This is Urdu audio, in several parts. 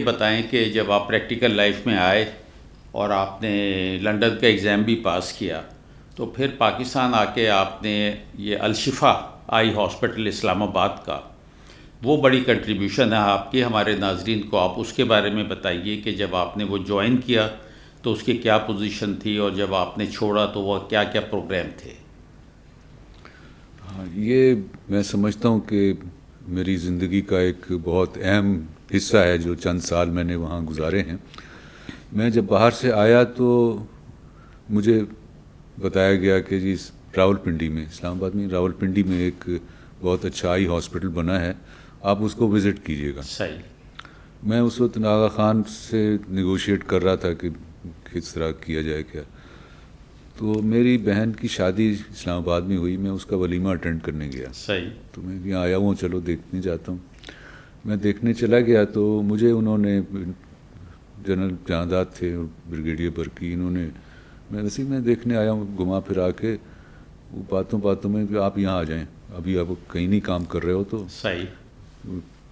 بتائیں کہ جب آپ پریکٹیکل لائف میں آئے اور آپ نے لنڈن کا ایگزام بھی پاس کیا تو پھر پاکستان آ کے آپ نے یہ الشفا آئی ہاسپٹل اسلام آباد کا وہ بڑی کنٹریبیوشن ہے آپ کی ہمارے ناظرین کو. آپ اس کے بارے میں بتائیے کہ جب آپ نے وہ جوائن کیا تو اس کی کیا پوزیشن تھی اور جب آپ نے چھوڑا تو وہ کیا کیا پروگرام تھے. ہاں، یہ میں سمجھتا ہوں کہ میری زندگی کا ایک بہت اہم حصہ ہے جو چند سال میں نے وہاں گزارے ہیں. میں جب باہر سے آیا تو مجھے بتایا گیا کہ جی راولپنڈی میں، اسلام آباد میں راولپنڈی میں ایک بہت اچھا آئی ہاسپٹل بنا ہے، آپ اس کو وزٹ کیجیے گا. صحیح. میں اس وقت آغا خان سے نیگوشیٹ کر رہا تھا کہ کس طرح کیا جائے کیا. تو میری بہن کی شادی اسلام آباد میں ہوئی، میں اس کا ولیمہ اٹینڈ کرنے گیا. صحیح. تو میں یہاں آیا ہوں، چلو دیکھنے جاتا ہوں. میں دیکھنے چلا گیا تو مجھے انہوں نے، جنرل جہانداد تھے اور بریگیڈیئر برکی، انہوں نے، میں دیکھنے آیا ہوں گھما پھرا کے، وہ باتوں میں کہ آپ یہاں آ جائیں، ابھی آپ کہیں نہیں کام کر رہے ہو. تو صحیح.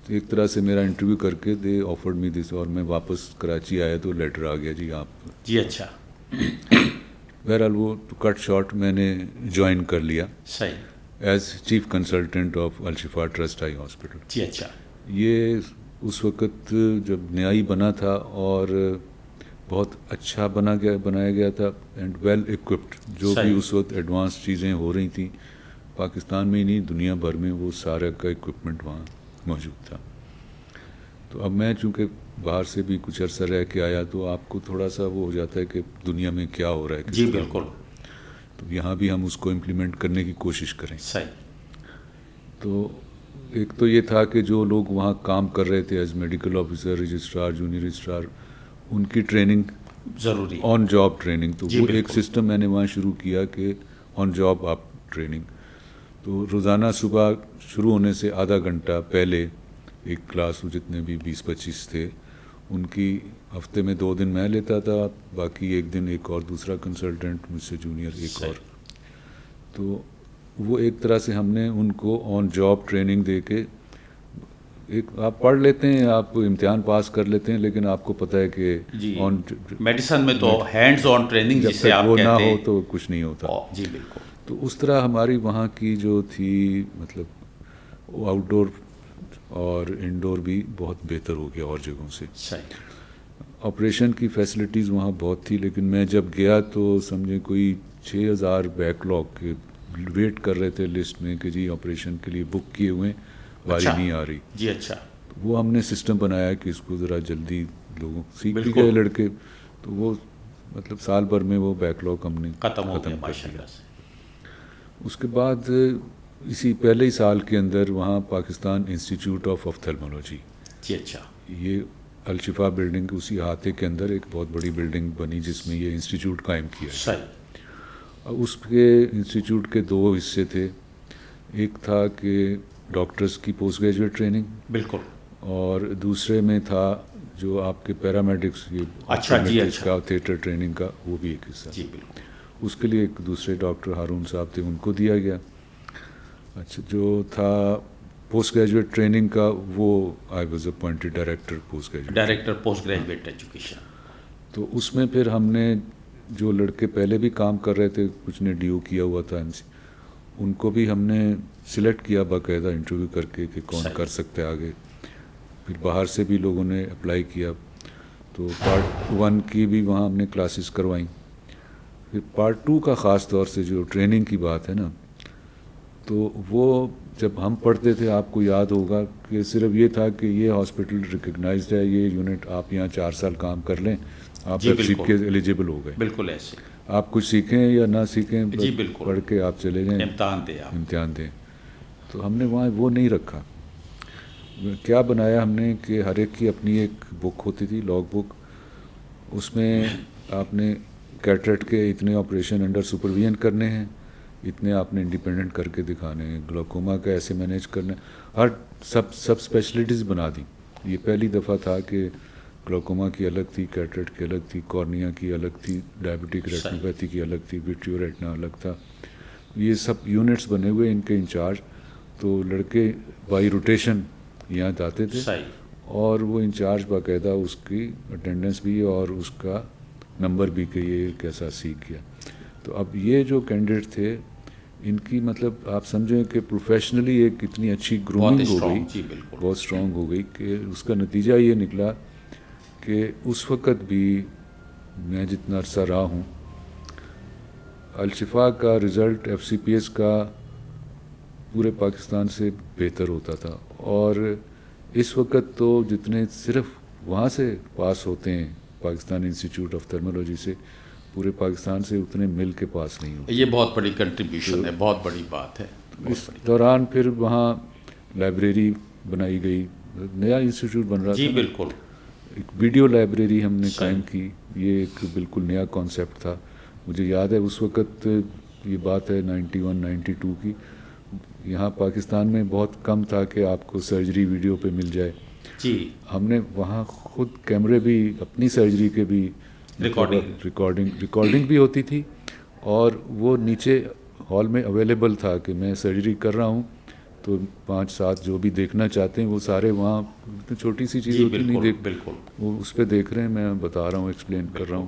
ایک طرح سے میرا انٹرویو کر کے دے آفرڈ می دس، اور میں واپس کراچی آیا تو لیٹر آ گیا جی آپ. جی اچھا. بہرحال وہ کٹ شارٹ میں نے جوائن کر لیا صحیح. As chief consultant of Al-Shifa trust eye hospital. جی اچھا. یہ اس وقت جب نیا ہی بنا تھا اور بہت اچھا بنایا گیا تھا اینڈ ویل ایکوپڈ. جو بھی اس وقت ایڈوانس چیزیں ہو رہی تھیں پاکستان میں ہی نہیں دنیا بھر میں، وہ سارا کا ایکوپمنٹ وہاں موجود تھا. تو اب میں چونکہ باہر سے بھی کچھ عرصہ رہ کے آیا تو آپ کو تھوڑا سا وہ ہو جاتا ہے کہ دنیا میں کیا ہو رہا ہے. جی بالکل. تو یہاں بھی ہم اس کو امپلیمنٹ کرنے کی کوشش کریں. صحیح. تو ایک تو یہ تھا کہ جو لوگ وہاں کام کر رہے تھے as medical officer, registrar, junior registrar, ان کی ٹریننگ ضروری، آن جاب ٹریننگ. تو جی وہ بالکل. ایک سسٹم میں نے وہاں شروع کیا کہ آن جاب آپ ٹریننگ. تو روزانہ صبح شروع ہونے سے آدھا گھنٹہ پہلے ایک کلاس، جتنے بھی 20-25 تھے ان کی ہفتے میں 2 دن میں لیتا تھا، باقی ایک دن ایک اور دوسرا کنسلٹنٹ مجھ سے جونیئر ایک اور. تو وہ ایک طرح سے ہم نے ان کو آن جاب ٹریننگ دے کے، ایک آپ پڑھ لیتے ہیں، آپ امتحان پاس کر لیتے ہیں، لیکن آپ کو پتہ ہے کہ جی آن میڈیسن میں تو ہینڈز آن ٹریننگ جب جسے تک آپ وہ نہ کہتے ہو ہیں تو کچھ نہیں ہوتا. جی بالکل. تو اس طرح ہماری وہاں کی جو تھی، مطلب آؤٹ ڈور اور انڈور بھی بہت بہتر ہو گیا اور جگہوں سے. صحیح. آپریشن کی فیسلٹیز وہاں بہت تھی، لیکن میں جب گیا تو سمجھیں کوئی 6000 بیک لاگ کے ویٹ کر رہے تھے لسٹ میں کہ جی آپریشن کے لیے بک کیے ہوئے، باری نہیں آ رہی. جی اچھا. وہ ہم نے سسٹم بنایا کہ اس کو ذرا جلدی لوگوں سیکھ بھی بالکل. گئے لڑکے، تو وہ مطلب سال بھر میں وہ بیک لاگ ہم نے ختم ہو گیا کر ماشاء دیا. اللہ سے. اس کے بعد اسی پہلے ہی سال کے اندر وہاں پاکستان انسٹیٹیوٹ آف آفتھلمولوجی، جی اچھا. یہ الشفا بلڈنگ اسی احاطے کے اندر ایک بہت بڑی بلڈنگ بنی جس میں یہ انسٹیٹیوٹ قائم کیا. صحیح. اس کے انسٹیٹیوٹ کے 2 حصے تھے. ایک تھا کہ ڈاکٹرز کی پوسٹ گریجویٹ ٹریننگ، بالکل. اور دوسرے میں تھا جو آپ کے پیرامیڈکس، یہ اچھا. جی اچھا. کا تھیٹر ٹریننگ کا، وہ بھی ایک حصہ. جی بالکل. اس کے لیے ایک دوسرے ڈاکٹر ہارون صاحب تھے، ان کو دیا گیا. اچھا، جو تھا پوسٹ گریجویٹ ٹریننگ کا، وہ I was appointed director post graduate education. تو اس میں پھر ہم نے جو لڑکے پہلے بھی کام کر رہے تھے، کچھ نے ڈی او کیا ہوا تھا، ان کو بھی ہم نے سلیکٹ کیا باقاعدہ انٹرویو کر کے کہ کون کر سکتے آگے. پھر باہر سے بھی لوگوں نے اپلائی کیا. تو پارٹ 1 کی بھی وہاں ہم نے کلاسز کروائیں. پھر پارٹ 2 کا خاص طور سے جو ٹریننگ کی بات ہے نا، تو وہ جب ہم پڑھتے تھے آپ کو یاد ہوگا کہ صرف یہ تھا کہ یہ ہاسپٹل ریکگنائزڈ ہے، یہ یونٹ، آپ یہاں 4 سال کام کر لیں، آپ ایف سی کے ایلیجیبل ہو گئے. بالکل ایسے آپ کچھ سیکھیں یا نہ سیکھیں، جی بالکل، پڑھ کے آپ چلے جائیں، امتحان دیں. تو ہم نے وہاں وہ نہیں رکھا. کیا بنایا ہم نے کہ ہر ایک کی اپنی ایک بک ہوتی تھی، لاگ بک. اس میں آپ نے کیٹریکٹ کے اتنے آپریشن انڈر سپرویژن کرنے ہیں، اتنے آپ نے انڈیپینڈنٹ کر کے دکھانے ہیں، گلوکوما کا ایسے مینیج کرنا ہے. ہر سب اسپیشلٹیز بنا دیں. یہ پہلی دفعہ تھا کہ گلوکوما کی الگ تھی، کیٹریکٹ کی الگ تھی، کارنیا کی الگ تھی، ڈائبٹک ریٹینوپیتھی کی الگ تھی، وٹریو ریٹنا الگ تھا. یہ سب یونٹس بنے ہوئے ان کے انچارج. تو لڑکے بائی روٹیشن یہاں جاتے تھے اور وہ انچارج باقاعدہ اس کی اٹینڈنس بھی اور اس کا نمبر بھی کہ یہ کیسا سیکھ گیا. تو اب یہ جو کینڈیڈیٹ تھے ان کی مطلب آپ سمجھیں کہ پروفیشنلی ایک اتنی اچھی گرومنگ ہو گئی, جی بالکل, بہت اسٹرانگ ہو گئی کہ اس کا نتیجہ یہ نکلا کہ اس وقت بھی میں جتنا عرصہ رہا ہوں الشفا کا result F C P S کا پورے پاکستان سے بہتر ہوتا تھا. اور اس وقت تو جتنے صرف وہاں سے پاس ہوتے ہیں پاکستان انسٹیٹیوٹ آف تھرمالوجی سے, پورے پاکستان سے اتنے مل کے پاس نہیں ہوتے. یہ بہت بڑی کنٹریبیوشن ہے, بہت بڑی بات ہے. اس دوران پھر وہاں لائبریری بنائی گئی, نیا انسٹیٹیوٹ بن رہا تھا. جی بالکل, ایک ویڈیو لائبریری ہم نے قائم کی. یہ ایک بالکل نیا کانسیپٹ تھا. مجھے یاد ہے اس وقت, یہ بات ہے 91-92 کی, یہاں پاکستان میں بہت کم تھا کہ آپ کو سرجری ویڈیو پہ مل جائے. جی ہم نے وہاں خود کیمرے بھی اپنی سرجری کے بھی ریکارڈنگ بھی ہوتی تھی, اور وہ نیچے ہال میں اویلیبل تھا کہ میں سرجری کر رہا ہوں تو 5-7 جو بھی دیکھنا چاہتے ہیں وہ سارے وہاں, چھوٹی سی چیز ہوتی نہیں بالکل, وہ اس پہ دیکھ رہے ہیں, میں بتا رہا ہوں, ایکسپلین کر رہا ہوں.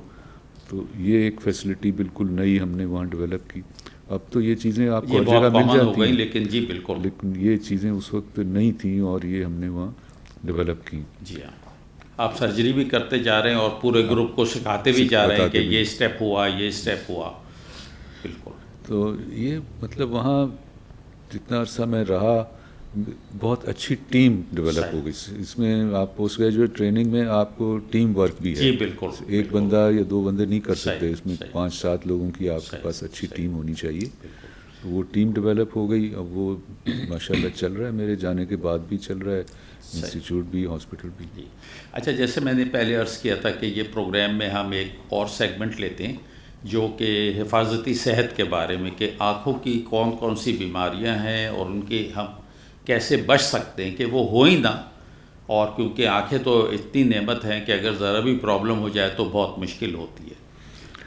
تو یہ ایک فیسلٹی بالکل نئی ہم نے وہاں ڈیولپ کی. اب تو یہ چیزیں آپ کو ہر جگہ مل جاتی ہیں, لیکن جی بالکل, لیکن یہ چیزیں اس وقت نہیں تھیں اور یہ ہم نے وہاں ڈیولپ کی. جی ہاں, آپ سرجری بھی کرتے جا رہے ہیں اور پورے گروپ کو سکھاتے بھی جا رہے ہیں کہ یہ اسٹیپ ہوا, یہ اسٹیپ ہوا. بالکل. تو یہ مطلب وہاں جتنا عرصہ میں رہا بہت اچھی ٹیم ڈیولپ ہو گئی. اس میں آپ پوسٹ گریجویٹ ٹریننگ میں آپ کو ٹیم ورک بھی ہے. جی بالکل, ایک بندہ یا 2 بندے نہیں کر سکتے, اس میں 5-7 لوگوں کی آپ کے پاس اچھی ٹیم ہونی چاہیے. تو وہ ٹیم ڈیولپ ہو گئی. اب وہ ماشاءاللہ چل رہا ہے, میرے جانے کے بعد بھی چل رہا ہے, انسٹیٹیوٹ بھی, ہاسپٹل بھی. جی اچھا, جیسے میں نے پہلے عرض کیا تھا کہ یہ پروگرام میں ہم ایک اور سیگمنٹ لیتے ہیں جو کہ حفاظتی صحت کے بارے میں, کہ آنکھوں کی کون کون سی بیماریاں ہیں اور ان کی ہم کیسے بچ سکتے ہیں کہ وہ ہو ہی نہ. اور کیونکہ آنکھیں تو اتنی نعمت ہیں کہ اگر ذرا بھی پرابلم ہو جائے تو بہت مشکل ہوتی ہے.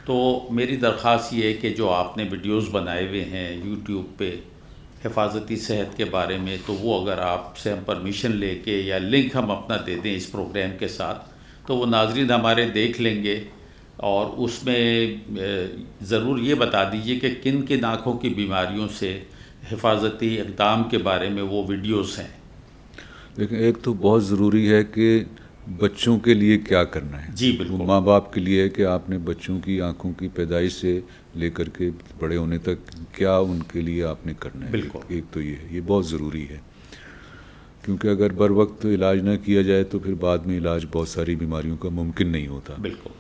تو میری درخواست یہ ہے کہ جو آپ نے ویڈیوز بنائے ہوئے ہیں یوٹیوب پہ حفاظتی صحت کے بارے میں, تو وہ اگر آپ سے ہم پرمیشن لے کے یا لنک ہم اپنا دے دیں اس پروگرام کے ساتھ, تو وہ ناظرین ہمارے دیکھ لیں گے. اور اس میں ضرور یہ بتا دیجئے کہ کن کن آنکھوں کی بیماریوں سے حفاظتی اقدام کے بارے میں وہ ویڈیوز ہیں. لیکن ایک تو بہت ضروری ہے کہ بچوں کے لیے کیا کرنا ہے. جی بالکل, وہ ماں باپ کے لیے ہے کہ آپ نے بچوں کی آنکھوں کی پیدائش سے لے کر کے بڑے ہونے تک کیا ان کے لیے آپ نے کرنا ہے. بالکل, ایک تو یہ ہے, یہ بہت ضروری ہے, کیونکہ اگر بر وقت علاج نہ کیا جائے تو پھر بعد میں علاج بہت ساری بیماریوں کا ممکن نہیں ہوتا. بالکل.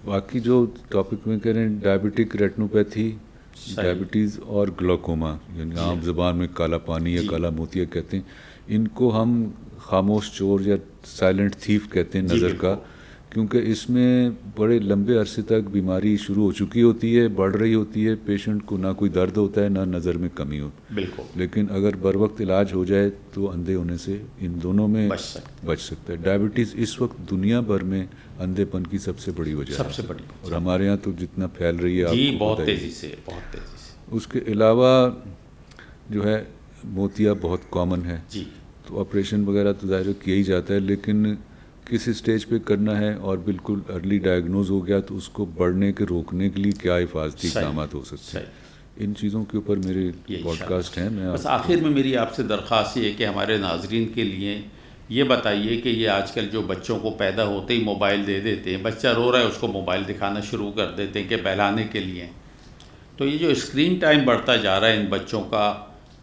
باقی جو ٹاپک میں کہہ رہے ہیں, ڈائبٹک ریٹنوپیتھی, ڈائبٹیز اور گلوکوما, یعنی عام زبان میں کالا پانی یا کالا موتیا کہتے ہیں, ان کو ہم خاموش چور یا سائلنٹ تھیف کہتے ہیں نظر کا, کیونکہ اس میں بڑے لمبے عرصے تک بیماری شروع ہو چکی ہوتی ہے, بڑھ رہی ہوتی ہے, پیشنٹ کو نہ کوئی درد ہوتا ہے نہ نظر میں کمی ہوتی. بالکل. لیکن اگر بر وقت علاج ہو جائے تو اندھے ہونے سے ان دونوں میں بچ سکتا ہے. ڈائبٹیز اس وقت دنیا بھر میں اندھے پن کی سب سے بڑی وجہ ہے, سب سے بڑی, اور ہمارے یہاں تو جتنا پھیل رہی ہے جی بہت تیزی سے, بہت تیزی سے. اس کے علاوہ جو ہے موتیا بہت کامن ہے. جی, تو آپریشن وغیرہ تو ظاہر کیا ہی جاتا ہے, لیکن کس اسٹیج پہ کرنا ہے اور بالکل ارلی ڈائگنوز ہو گیا تو اس کو بڑھنے کے روکنے کے لیے کیا حفاظتی اقدامات ہو سکتے ہیں, ان چیزوں کے اوپر میرے پوڈ کاسٹ ہیں. میں بس آخر میں میری آپ سے درخواست یہ ہے کہ ہمارے ناظرین کے لیے یہ بتائیے کہ یہ آج کل جو بچوں کو پیدا ہوتے ہی موبائل دے دیتے ہیں, بچہ رو رہا ہے اس کو موبائل دکھانا شروع کر دیتے ہیں کہ بہلانے کے لیے. تو یہ جو اسکرین ٹائم بڑھتا جا رہا ہے ان بچوں کا,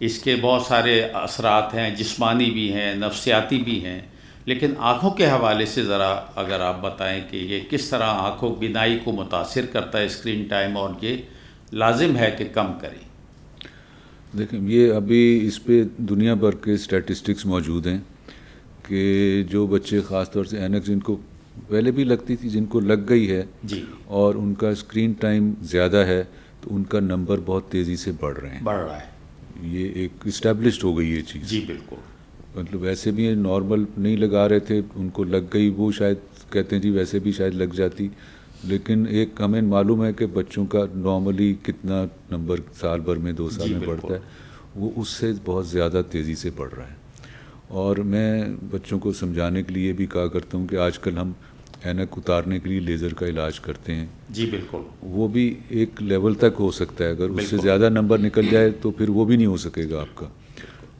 اس کے بہت سارے اثرات ہیں, جسمانی بھی ہیں, نفسیاتی بھی ہیں. لیکن آنکھوں کے حوالے سے ذرا اگر آپ بتائیں کہ یہ کس طرح آنکھوں بینائی کو متاثر کرتا ہے اسکرین ٹائم, اور یہ لازم ہے کہ کم کریں. دیکھیں, یہ ابھی اس پہ دنیا بھر کے اسٹیٹسٹکس موجود ہیں کہ جو بچے خاص طور سے اینکس جن کو پہلے بھی لگتی تھی, جن کو لگ گئی ہے جی, اور ان کا اسکرین ٹائم زیادہ ہے, تو ان کا نمبر بہت تیزی سے بڑھ رہا ہے. یہ ایک اسٹیبلشڈ ہو گئی یہ چیز. جی بالکل. مطلب ویسے بھی نارمل نہیں لگا رہے تھے, ان کو لگ گئی, وہ شاید کہتے ہیں جی ویسے بھی شاید لگ جاتی, لیکن ایک ہمیں معلوم ہے کہ بچوں کا نارملی کتنا نمبر سال بھر میں 2 سال میں بڑھتا ہے, وہ اس سے بہت زیادہ تیزی سے بڑھ رہا ہے. اور میں بچوں کو سمجھانے کے لیے بھی کہا کرتا ہوں کہ آج کل ہم اینک اتارنے کے لیے لیزر کا علاج کرتے ہیں. جی بالکل. وہ بھی ایک لیول تک ہو سکتا ہے, اگر اس سے بالکل. زیادہ نمبر نکل جائے تو پھر وہ بھی نہیں ہو سکے گا آپ کا.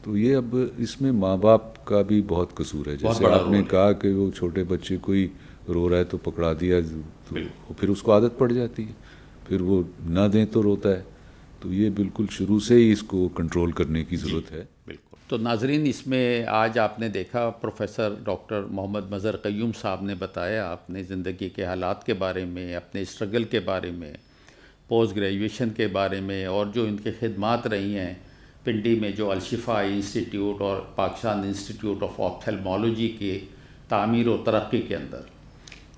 تو یہ اب اس میں ماں باپ کا بھی بہت قصور ہے. جیسے آپ نے کہا کہ وہ چھوٹے بچے کوئی رو رہا ہے تو پکڑا دیا, تو پھر اس کو عادت پڑ جاتی ہے, پھر وہ نہ دیں تو روتا ہے. تو یہ بالکل شروع سے ہی اس کو کنٹرول کرنے کی ضرورت ہے. بالکل. تو ناظرین, اس میں آج آپ نے دیکھا پروفیسر ڈاکٹر محمد مظہر قیوم صاحب نے بتایا اپنے زندگی کے حالات کے بارے میں, اپنے اسٹرگل کے بارے میں, پوسٹ گریجویشن کے بارے میں, اور جو ان کے خدمات رہی ہیں پنڈی میں جو الشفا انسٹیٹیوٹ اور پاکستان انسٹیٹیوٹ آف آپتھلمالوجی کی تعمیر و ترقی کے اندر.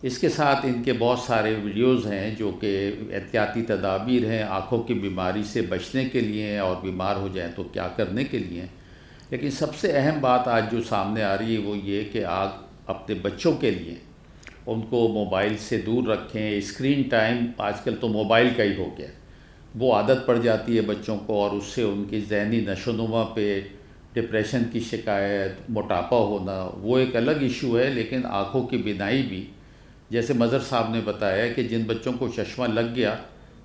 اس کے ساتھ ان کے بہت سارے ویڈیوز ہیں جو کہ احتیاطی تدابیر ہیں آنکھوں کی بیماری سے بچنے کے لیے اور بیمار ہو جائیں تو کیا کرنے کے لیے. لیکن سب سے اہم بات آج جو سامنے آ رہی ہے وہ یہ کہ آپ اپنے بچوں کے لیے ان کو موبائل سے دور رکھیں. اسکرین ٹائم آج کل تو موبائل کا ہی ہو گیا, وہ عادت پڑ جاتی ہے بچوں کو, اور اس سے ان کی ذہنی نشو و نما پہ ڈپریشن کی شکایت, موٹاپا ہونا, وہ ایک الگ ایشو ہے. لیکن آنکھوں کی بینائی بھی, جیسے مظہر صاحب نے بتایا کہ جن بچوں کو چشمہ لگ گیا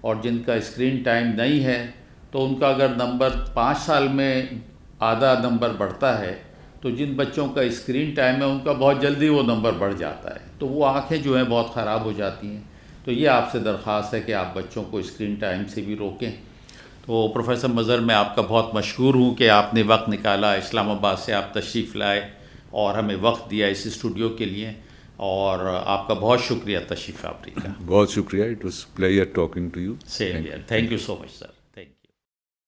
اور جن کا اسکرین ٹائم نہیں ہے تو ان کا اگر نمبر 5 سال میں آدھا نمبر بڑھتا ہے, تو جن بچوں کا اسکرین ٹائم ہے ان کا بہت جلدی وہ نمبر بڑھ جاتا ہے. تو وہ آنکھیں جو ہیں بہت خراب ہو جاتی ہیں. تو یہ آپ سے درخواست ہے کہ آپ بچوں کو اسکرین ٹائم سے بھی روکیں. تو پروفیسر مظہر, میں آپ کا بہت مشکور ہوں کہ آپ نے وقت نکالا, اسلام آباد سے آپ تشریف لائے اور ہمیں وقت دیا اس اسٹوڈیو کے لیے, اور آپ کا بہت شکریہ تشریف آوری کا. بہت شکریہ. It was player talking to you. Same here. Thank you so much sir.